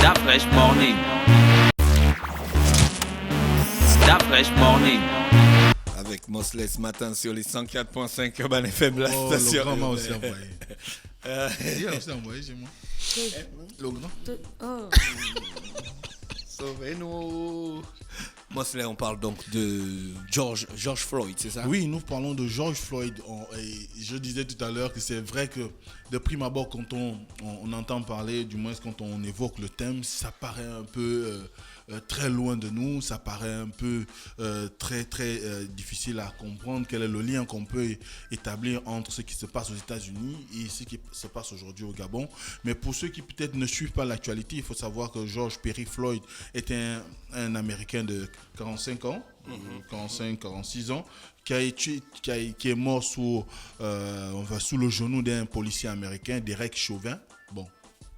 Da Fresh Morning. Da Fresh Morning. Avec Mosley ce matin sur les 104.5 Urban FM, la station. Le grand m'a aussi envoyé. Il a aussi envoyé chez moi. Le grand. Oh. Sauvez-nous. Mosley, on parle donc de George Floyd, c'est ça? Oui, nous parlons de George Floyd. Et je disais tout à l'heure que c'est vrai que de prime abord, quand on entend parler, du moins quand on évoque le thème, ça paraît un peu très loin de nous, ça paraît un peu très difficile à comprendre quel est le lien qu'on peut établir entre ce qui se passe aux États-Unis et ce qui se passe aujourd'hui au Gabon. Mais pour ceux qui peut-être ne suivent pas l'actualité, il faut savoir que George Perry Floyd était un Américain de 45 ans, 46 ans, qui est mort sous le genou d'un policier américain, Derek Chauvin. Bon,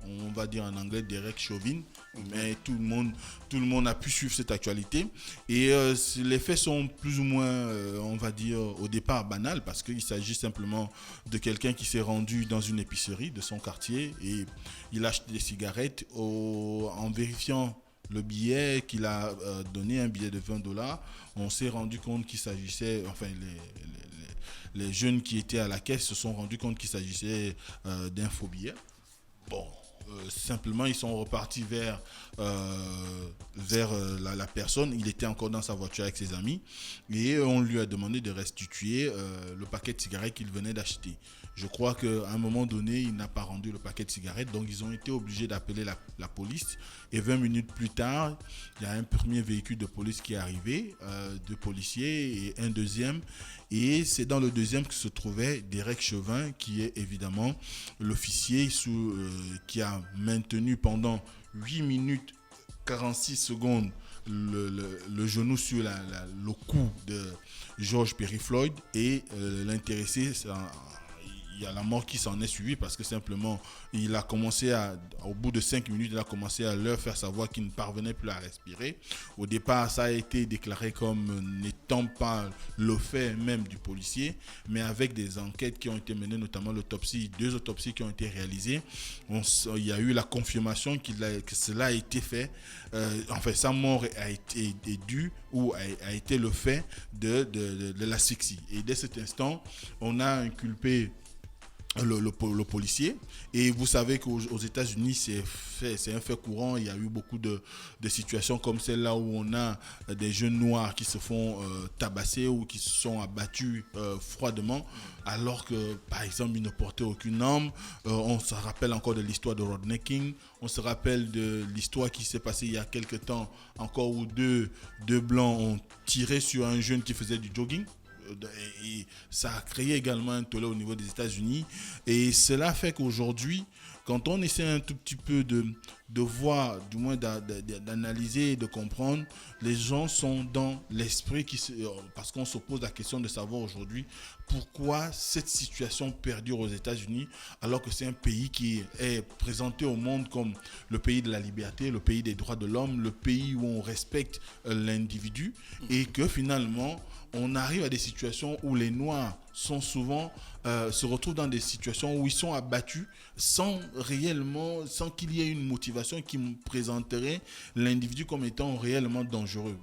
on va dire en anglais Derek Chauvin, mais tout le monde a pu suivre cette actualité. Et les faits sont plus ou moins, on va dire, au départ banals, parce qu'il s'agit simplement de quelqu'un qui s'est rendu dans une épicerie de son quartier et il a acheté des cigarettes en vérifiant le billet qu'il a donné, un billet de $20, on s'est rendu compte qu'il s'agissait, enfin les jeunes qui étaient à la caisse se sont rendus compte qu'il s'agissait d'un faux billet. Bon, simplement ils sont repartis vers la personne. Il était encore dans sa voiture avec ses amis et on lui a demandé de restituer le paquet de cigarettes qu'il venait d'acheter. Je crois qu'à un moment donné, il n'a pas rendu le paquet de cigarettes, donc ils ont été obligés d'appeler la police. Et 20 minutes plus tard, il y a un premier véhicule de police qui est arrivé, 2 policiers et un deuxième. Et c'est dans le deuxième que se trouvait Derek Chauvin, qui est évidemment l'officier qui a maintenu pendant 8 minutes 46 secondes le genou sur le cou de George Perry Floyd. Et l'intéressé, il y a la mort qui s'en est suivie parce que simplement, il a commencé au bout de 5 minutes, il a commencé à leur faire savoir qu'il ne parvenait plus à respirer. Au départ, ça a été déclaré comme n'étant pas le fait même du policier, mais avec des enquêtes qui ont été menées, notamment l'autopsie, 2 autopsies qui ont été réalisées, il y a eu la confirmation que cela a été fait. Enfin, sa mort est due ou a été le fait de l'asphyxie. Et dès cet instant, on a inculpé le policier. Et vous savez qu'aux États-Unis, c'est un fait courant. Il y a eu beaucoup de situations comme celle-là où on a des jeunes noirs qui se font tabasser ou qui se sont abattus froidement alors que, par exemple, ils ne portaient aucune arme. On se rappelle encore de l'histoire de Rodney King. On se rappelle de l'histoire qui s'est passée il y a quelques temps encore où deux blancs ont tiré sur un jeune qui faisait du jogging. Et ça a créé également un tollé au niveau des États-Unis. Et cela fait qu'aujourd'hui, quand on essaie un tout petit peu de voir, du moins d'analyser et de comprendre, les gens sont dans l'esprit parce qu'on se pose la question de savoir aujourd'hui pourquoi cette situation perdure aux États-Unis alors que c'est un pays qui est présenté au monde comme le pays de la liberté, le pays des droits de l'homme, le pays où on respecte l'individu et que finalement on arrive à des situations où les Noirs sont souvent se retrouvent dans des situations où ils sont abattus sans qu'il y ait une motivation qui me présenterait l'individu comme étant réellement dangereux.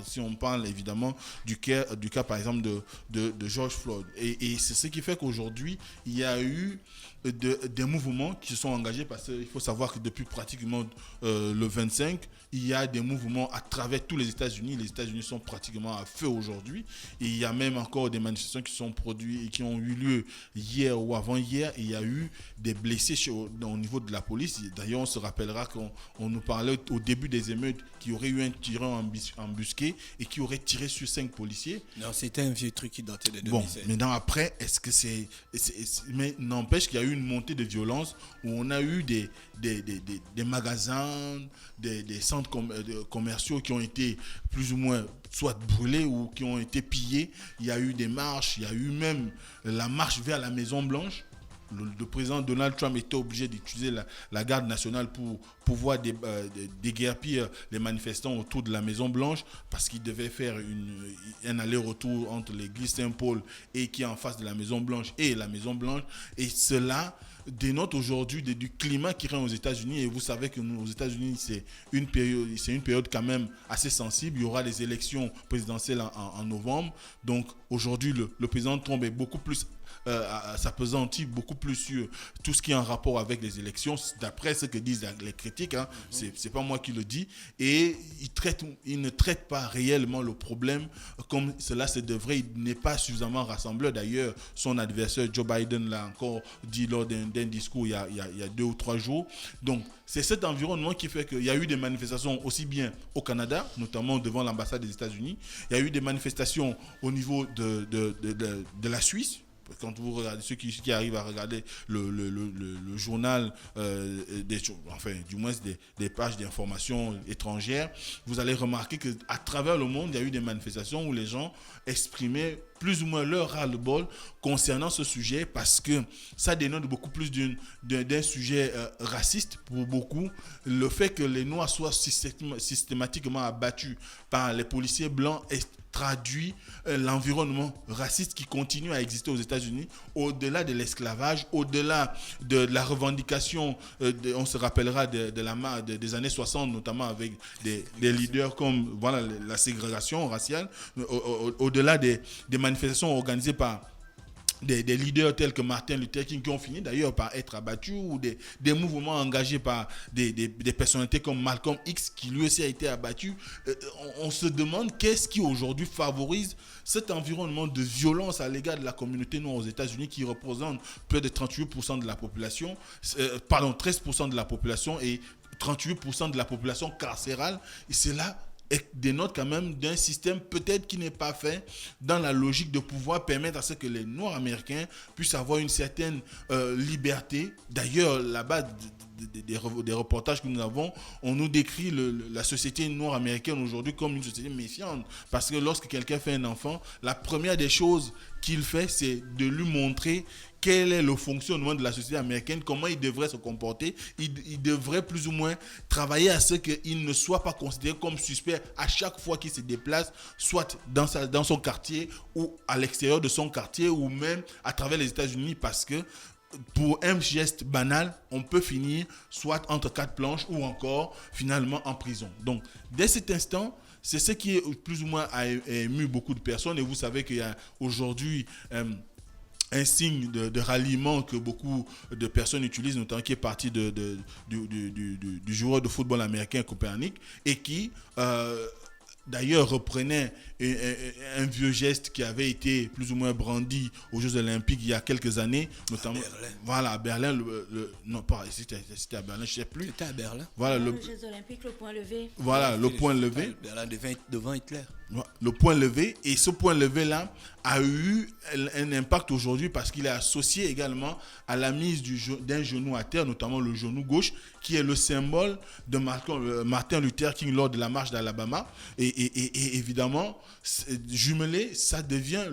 Si on parle évidemment du cas par exemple de George Floyd. Et c'est ce qui fait qu'aujourd'hui, il y a eu des mouvements qui se sont engagés parce qu'il faut savoir que depuis pratiquement le 25, il y a des mouvements à travers tous les États-Unis. Les États-Unis sont pratiquement à feu aujourd'hui. Et il y a même encore des manifestations qui sont produites et qui ont eu lieu hier ou avant-hier. Et il y a eu des blessés au niveau de la police. D'ailleurs, on se rappellera qu'on nous parlait au début des émeutes qu'il y aurait eu un tireur embusqué et qui aurait tiré sur 5 policiers. Non, c'était un vieux truc qui datait de 2016. Bon, maintenant après, est-ce que mais n'empêche qu'il y a eu une montée de violence où on a eu des magasins, des centres commerciaux qui ont été plus ou moins soit brûlés ou qui ont été pillés. Il y a eu des marches, il y a eu même la marche vers la Maison Blanche. Le président Donald Trump était obligé d'utiliser la garde nationale pour pouvoir déguerpir les manifestants autour de la Maison Blanche parce qu'il devait faire un aller-retour entre l'église Saint-Paul et qui est en face de la Maison Blanche et la Maison Blanche. Et cela dénote aujourd'hui du climat qui règne aux États-Unis. Et vous savez que aux États-Unis, c'est une période quand même assez sensible. Il y aura les élections présidentielles en novembre. Donc aujourd'hui, le président Trump est beaucoup plus s'appesantit beaucoup plus sur tout ce qui est en rapport avec les élections, d'après ce que disent les critiques, hein. C'est pas moi qui le dis, et il ne traite pas réellement le problème comme cela se devrait. Il n'est pas suffisamment rassembleur. D'ailleurs, son adversaire Joe Biden l'a encore dit lors d'un discours il y a 2 ou 3 jours. Donc c'est cet environnement qui fait qu'il y a eu des manifestations aussi bien au Canada, notamment devant l'ambassade des États-Unis. Il y a eu des manifestations au niveau de la Suisse. Quand vous regardez, ceux qui arrivent à regarder le journal, du moins des pages d'information étrangères, vous allez remarquer qu'à travers le monde, il y a eu des manifestations où les gens exprimaient plus ou moins leur ras-le-bol concernant ce sujet, parce que ça dénote beaucoup plus d'un sujet raciste pour beaucoup. Le fait que les Noirs soient systématiquement abattus par les policiers blancs traduit l'environnement raciste qui continue à exister aux États-Unis, au-delà de l'esclavage, au-delà de la revendication, on se rappellera des années 60, notamment avec des leaders comme la ségrégation raciale, au-delà des manifestations organisées par des leaders tels que Martin Luther King, qui ont fini d'ailleurs par être abattus, ou des mouvements engagés par des personnalités comme Malcolm X, qui lui aussi a été abattu. On se demande qu'est-ce qui aujourd'hui favorise cet environnement de violence à l'égard de la communauté noire aux États-Unis, qui représente près de 38% de la population, 13% de la population et 38% de la population carcérale. Et c'est là dénote quand même d'un système peut-être qui n'est pas fait dans la logique de pouvoir permettre à ce que les Noirs américains puissent avoir une certaine liberté. D'ailleurs, là-bas, des reportages que nous avons, on nous décrit la société noire américaine aujourd'hui comme une société méfiante, parce que lorsque quelqu'un fait un enfant, la première des choses qu'il fait, c'est de lui montrer quel est le fonctionnement de la société américaine, comment il devrait se comporter. Il devrait plus ou moins travailler à ce qu'il ne soit pas considéré comme suspect à chaque fois qu'il se déplace, soit dans son quartier ou à l'extérieur de son quartier, ou même à travers les États-Unis, parce que pour un geste banal, on peut finir soit entre 4 planches ou encore finalement en prison. Donc, dès cet instant, c'est ce qui est plus ou moins a ému beaucoup de personnes. Et vous savez qu'il y a aujourd'hui un signe de ralliement que beaucoup de personnes utilisent, notamment qui est parti du joueur de football américain Copernic, et qui d'ailleurs reprenait un vieux geste qui avait été plus ou moins brandi aux Jeux Olympiques il y a quelques années, notamment à Berlin. Non, pas c'était à Berlin, je ne sais plus. C'était à Berlin. Voilà, les Jeux Olympiques, le point levé. Voilà, le point levé. Berlin devant Hitler. Le point levé, et ce point levé-là a eu un impact aujourd'hui parce qu'il est associé également à la mise d'un genou à terre, notamment le genou gauche, qui est le symbole de Martin Luther King lors de la marche d'Alabama. Et évidemment, jumelé, ça devient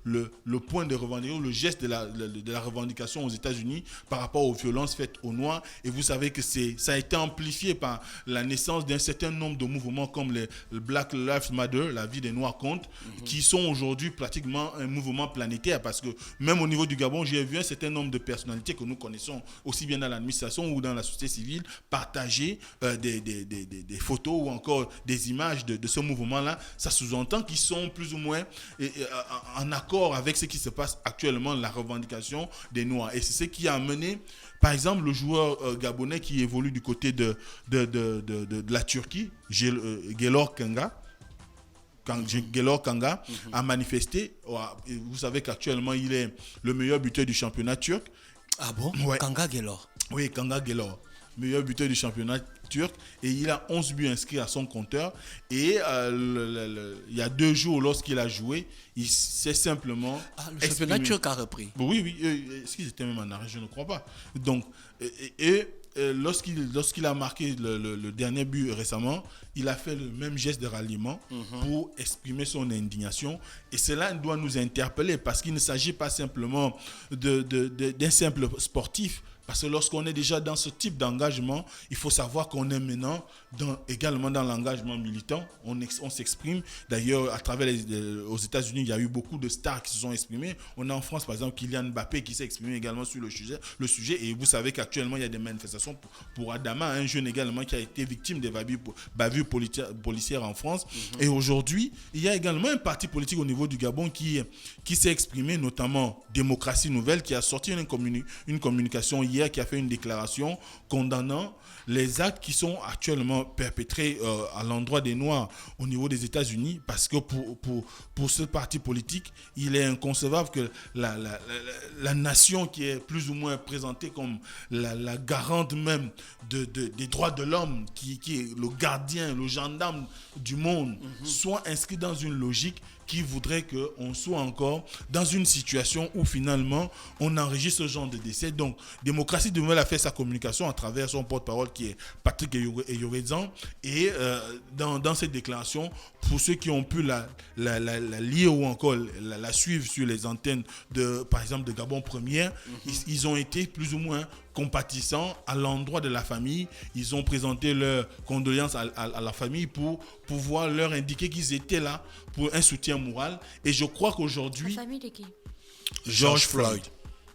le point de revendication, le geste de la revendication aux États-Unis par rapport aux violences faites aux Noirs. Et vous savez que ça a été amplifié par la naissance d'un certain nombre de mouvements comme le Black Lives Matter, la vie des Noirs compte, qui sont aujourd'hui pratiquement un mouvement planétaire, parce que même au niveau du Gabon, j'ai vu un certain nombre de personnalités que nous connaissons aussi bien dans l'administration ou dans la société civile partager des photos ou encore des images de ce mouvement-là. Ça sous-entend qu'ils sont plus ou moins en accord avec ce qui se passe actuellement, la revendication des Noirs. Et c'est ce qui a amené, par exemple, le joueur gabonais qui évolue du côté de la Turquie, Gelor Kanga. Gelor Kanga a manifesté. Vous savez qu'actuellement, il est le meilleur buteur du championnat turc. Ah bon? Ouais. Kanga Gelor. Oui, Kanga Gelor, meilleur buteur du championnat turc, et il a 11 buts inscrits à son compteur. Et il y a 2 jours, lorsqu'il a joué, il s'est simplement le championnat turc a repris. Oui, est-ce qu'ils étaient même en arrêt? Je ne crois pas. Donc, lorsqu'il a marqué le dernier but récemment, il a fait le même geste de ralliement pour exprimer son indignation. Et cela doit nous interpeller, parce qu'il ne s'agit pas simplement d'un simple sportif. Parce que lorsqu'on est déjà dans ce type d'engagement, il faut savoir qu'on est maintenant également dans l'engagement militant. On s'exprime. D'ailleurs, à travers aux États-Unis, il y a eu beaucoup de stars qui se sont exprimées. On a en France, par exemple, Kylian Mbappé qui s'est exprimé également sur le sujet. Et vous savez qu'actuellement, il y a des manifestations pour Adama, un jeune également qui a été victime des bavures policières en France. Et aujourd'hui, il y a également un parti politique au niveau du Gabon qui s'est exprimé, notamment Démocratie Nouvelle, qui a sorti une communication hier, qui a fait une déclaration condamnant les actes qui sont actuellement perpétrés à l'endroit des Noirs au niveau des États-Unis, parce que pour ce parti politique, il est inconcevable que la nation qui est plus ou moins présentée comme la garante même des droits de l'homme, qui est le gardien, le gendarme du monde, soit inscrit dans une logique qui voudrait qu'on soit encore dans une situation où finalement on enregistre ce genre de décès. Donc, Démocratie Nouvelle a fait sa communication à travers son porte-parole qui est Patrick Eyorezan. Et dans cette déclaration, pour ceux qui ont pu la lire ou encore la suivre sur les antennes par exemple de Gabon Première, ils ont été plus ou moins compatissants à l'endroit de la famille. Ils ont présenté leurs condoléances à la famille pour pouvoir leur indiquer qu'ils étaient là pour un soutien moral. Et je crois qu'aujourd'hui... La famille de qui? George Floyd.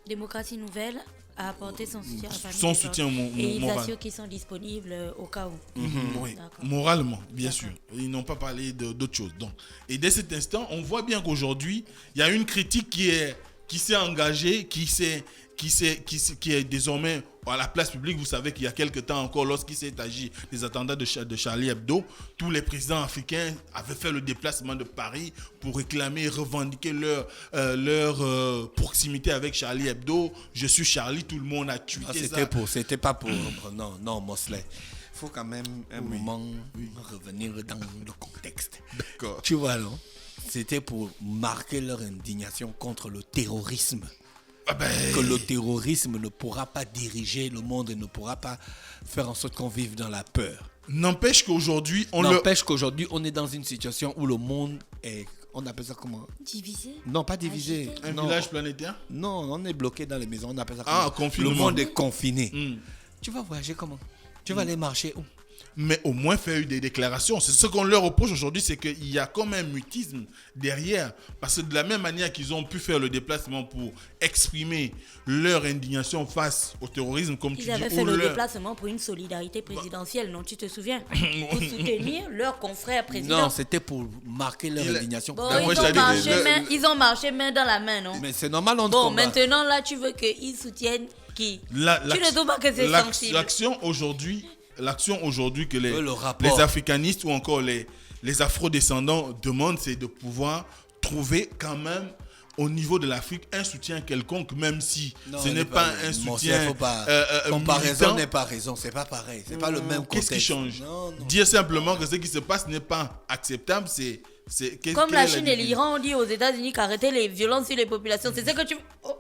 Démocratie Nouvelle a apporté son soutien à la famille. Son soutien et ils moral. assurent qu'ils sont disponibles au cas où. Oui, D'accord. moralement, bien sûr. Ils n'ont pas parlé d'autre chose. Donc, et dès cet instant, on voit bien qu'aujourd'hui, il y a une critique qui s'est engagée, qui est désormais à la place publique. Vous savez qu'il y a quelque temps encore, lorsqu'il s'est agi des attentats de Charlie Hebdo, tous les présidents africains avaient fait le déplacement de Paris pour réclamer et revendiquer leur proximité avec Charlie Hebdo. Je suis Charlie, tout le monde a tweeté ça. C'était pas pour... Non, Mosley. Il faut quand même un moment revenir dans le contexte. D'accord. Tu vois, non? C'était pour marquer leur indignation contre le terrorisme. Que le terrorisme ne pourra pas diriger le monde et ne pourra pas faire en sorte qu'on vive dans la peur. N'empêche qu'aujourd'hui, on est dans une situation où le monde est... On appelle ça comment? Divisé? Non, pas divisé. un Non. village planétaire. Non, on est bloqué dans les maisons. On appelle ça comment? Confinement. Le monde est confiné. Mm. Tu vas voyager comment? Tu vas aller marcher où? Mais au moins faire des déclarations. C'est ce qu'on leur reproche aujourd'hui, c'est qu'il y a comme un mutisme derrière. Parce que de la même manière qu'ils ont pu faire le déplacement pour exprimer leur indignation face au terrorisme, comme tu dis. Ils avaient fait le déplacement pour une solidarité présidentielle, non? Tu te souviens? Pour soutenir leurs confrères présidents. Non, c'était pour marquer leur indignation. Bon, ils ont marché main dans la main, non? Mais c'est normal, on Bon, combat. maintenant, là, tu veux qu'ils soutiennent qui? Tu ne trouves pas que c'est sensible? L'action aujourd'hui que le les africanistes ou encore les afro-descendants demandent, c'est de pouvoir trouver quand même au niveau de l'Afrique un soutien quelconque, même si ce n'est pas un soutien comparaison n'est pas raison, c'est pas pareil, c'est pas le même contexte. Qu'est-ce qui change? Non. Dire simplement que ce qui se passe n'est pas acceptable, comme la Chine et l'Iran ont dit aux États-Unis qu'arrêter les violences sur les populations, c'est ce que tu...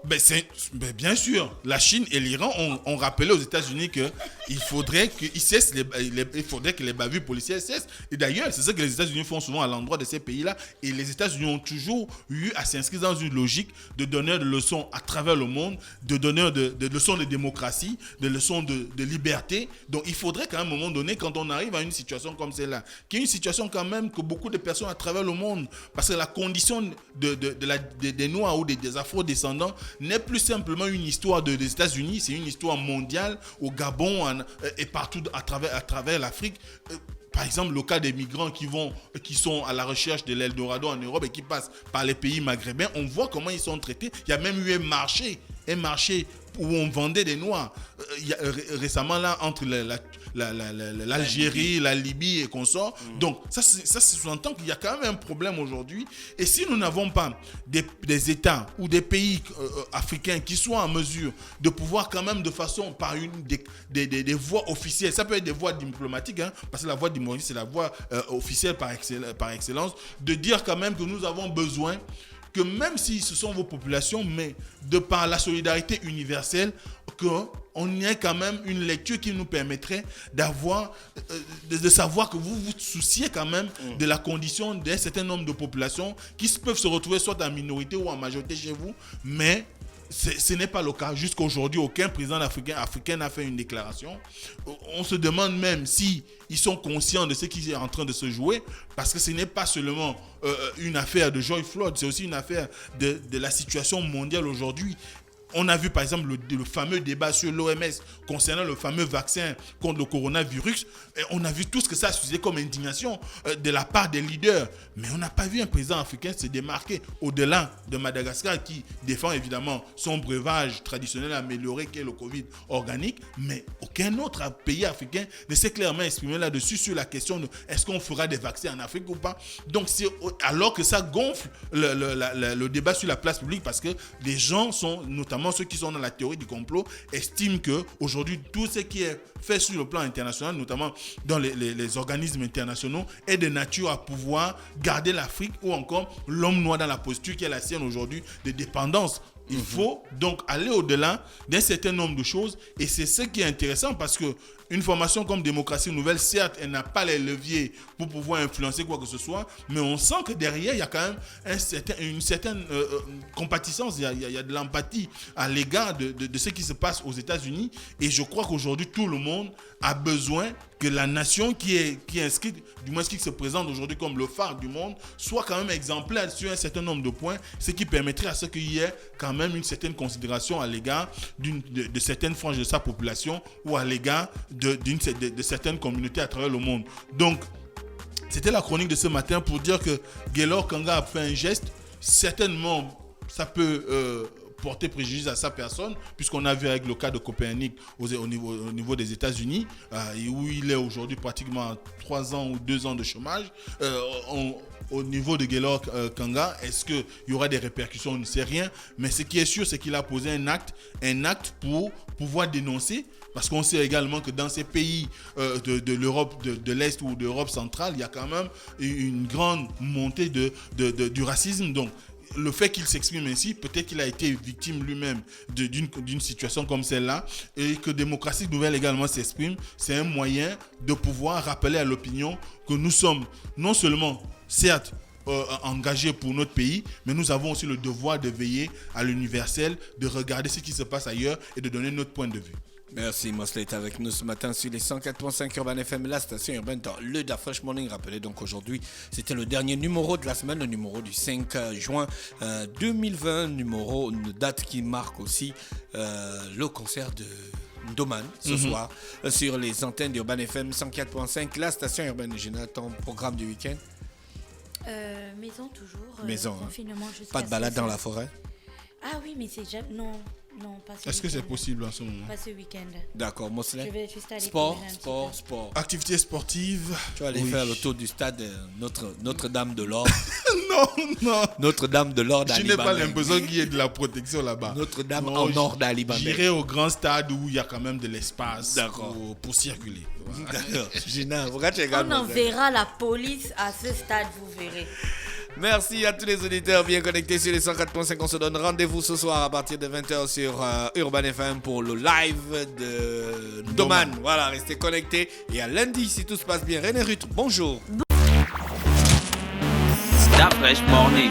Mais bien sûr, la Chine et l'Iran ont rappelé aux États-Unis qu'il faudrait que les bavures policières cessent. Et d'ailleurs, c'est ce que les États-Unis font souvent à l'endroit de ces pays-là. Et les États-Unis ont toujours eu à s'inscrire dans une logique de donneurs de leçons à travers le monde, de donneurs de leçons de démocratie, de leçons de liberté. Donc il faudrait qu'à un moment donné, quand on arrive à une situation comme celle-là, qui est une situation quand même que beaucoup de personnes à travers le monde, parce que la condition des Noirs ou des Afro-descendants n'est plus simplement une histoire des États-Unis, c'est une histoire mondiale au Gabon et partout à travers l'Afrique. Par exemple, le cas des migrants qui sont à la recherche de l'Eldorado en Europe et qui passent par les pays maghrébins, on voit comment ils sont traités. Il y a même eu un marché où on vendait des Noirs. Récemment, là, entre l'Algérie, la Libye et consorts. Donc, ça sous-entend qu'il y a quand même un problème aujourd'hui. Et si nous n'avons pas des États ou des pays africains qui soient en mesure de pouvoir quand même de façon, par des voies officielles, ça peut être des voies diplomatiques, parce que la voie diplomatique, c'est la voie officielle par excellence, de dire quand même que nous avons besoin que même si ce sont vos populations, mais de par la solidarité universelle, qu'on ait quand même une lecture qui nous permettrait de savoir que vous vous souciez quand même de la condition d'un certain nombre de populations qui peuvent se retrouver soit en minorité ou en majorité chez vous, mais ce n'est pas le cas. Jusqu'à aujourd'hui, aucun président africain n'a fait une déclaration. On se demande même si ils sont conscients de ce qui est en train de se jouer, parce que ce n'est pas seulement une affaire de George Floyd, c'est aussi une affaire de la situation mondiale aujourd'hui. On a vu par exemple le fameux débat sur l'OMS concernant le fameux vaccin contre le coronavirus. Et on a vu tout ce que ça a suscité comme indignation de la part des leaders. Mais on n'a pas vu un président africain se démarquer au-delà de Madagascar qui défend évidemment son breuvage traditionnel amélioré qui est le Covid organique. Mais aucun autre pays africain ne s'est clairement exprimé là-dessus sur la question de est-ce qu'on fera des vaccins en Afrique ou pas. Donc alors que ça gonfle le débat sur la place publique parce que les gens sont notamment ceux qui sont dans la théorie du complot estiment que aujourd'hui tout ce qui est fait sur le plan international, notamment dans les organismes internationaux, est de nature à pouvoir garder l'Afrique ou encore l'homme noir dans la posture qui est la sienne aujourd'hui de dépendance. Il faut donc aller au-delà d'un certain nombre de choses et c'est ce qui est intéressant parce que une formation comme Démocratie Nouvelle, certes, elle n'a pas les leviers pour pouvoir influencer quoi que ce soit, mais on sent que derrière, il y a quand même une certaine compatissance, il y a de l'empathie à l'égard de ce qui se passe aux États-Unis. Et je crois qu'aujourd'hui, tout le monde a besoin que la nation qui est inscrite, du moins qui se présente aujourd'hui comme le phare du monde, soit quand même exemplaire sur un certain nombre de points, ce qui permettrait à ce qu'il y ait quand même une certaine considération à l'égard de certaines franges de sa population ou à l'égard de certaines communautés à travers le monde. Donc, c'était la chronique de ce matin pour dire que Gaylor Kanga a fait un geste. Certainement, ça peut porter préjudice à sa personne, puisqu'on a vu avec le cas de Copernic au niveau des États-Unis, où il est aujourd'hui pratiquement à 3 ans ou 2 ans de chômage. Au niveau de Gaylor Kanga, est-ce qu'il y aura des répercussions? On ne sait rien. Mais ce qui est sûr, c'est qu'il a posé un acte pour pouvoir dénoncer. Parce qu'on sait également que dans ces pays de l'Europe de l'Est ou d'Europe centrale, il y a quand même une grande montée du racisme. Donc, le fait qu'il s'exprime ainsi, peut-être qu'il a été victime lui-même d'une situation comme celle-là, et que Démocratie Nouvelle également s'exprime, c'est un moyen de pouvoir rappeler à l'opinion que nous sommes non seulement, certes, engagés pour notre pays, mais nous avons aussi le devoir de veiller à l'universel, de regarder ce qui se passe ailleurs et de donner notre point de vue. Merci, Mosley est avec nous ce matin sur les 104.5 Urban FM, la station urbaine dans le Da Fresh Morning. Rappelez donc aujourd'hui, c'était le dernier numéro de la semaine, le numéro du 5 juin 2020, une date qui marque aussi le concert de Doman ce soir sur les antennes d'Urban FM 104.5, la station urbaine. Général, ton programme du week-end? Maison toujours. Maison. Confinement jusqu'à pas de balade 16 heures. dans la forêt? Ah oui, mais c'est déjà... Non, pas ce Est-ce que c'est week-end. possible en ce moment? Pas ce week-end. D'accord, Mosley. Je vais juste aller Sport, courir un petit sport, peu. sport. Activité sportive. Tu vas aller Oui. faire le tour du stade Notre-Dame de l'Or. Non. Notre-Dame de l'Or Je d'Ali n'ai pas Bandeng. l'impression qu'il y ait de la protection là-bas. Notre-Dame Non, en or d'Ali Bandeng. J'irai au grand stade où il y a quand même de l'espace D'accord. pour circuler. Voilà. D'accord. Gina, pourquoi tu regardes On Mosley? enverra la police à ce stade, vous verrez. Merci à tous les auditeurs bien connectés sur les 104.5. On se donne rendez-vous ce soir à partir de 20h sur Urban FM pour le live de Doman. Voilà, restez connectés. Et à lundi, si tout se passe bien. René Ruth, bonjour. Da Fresh Morning.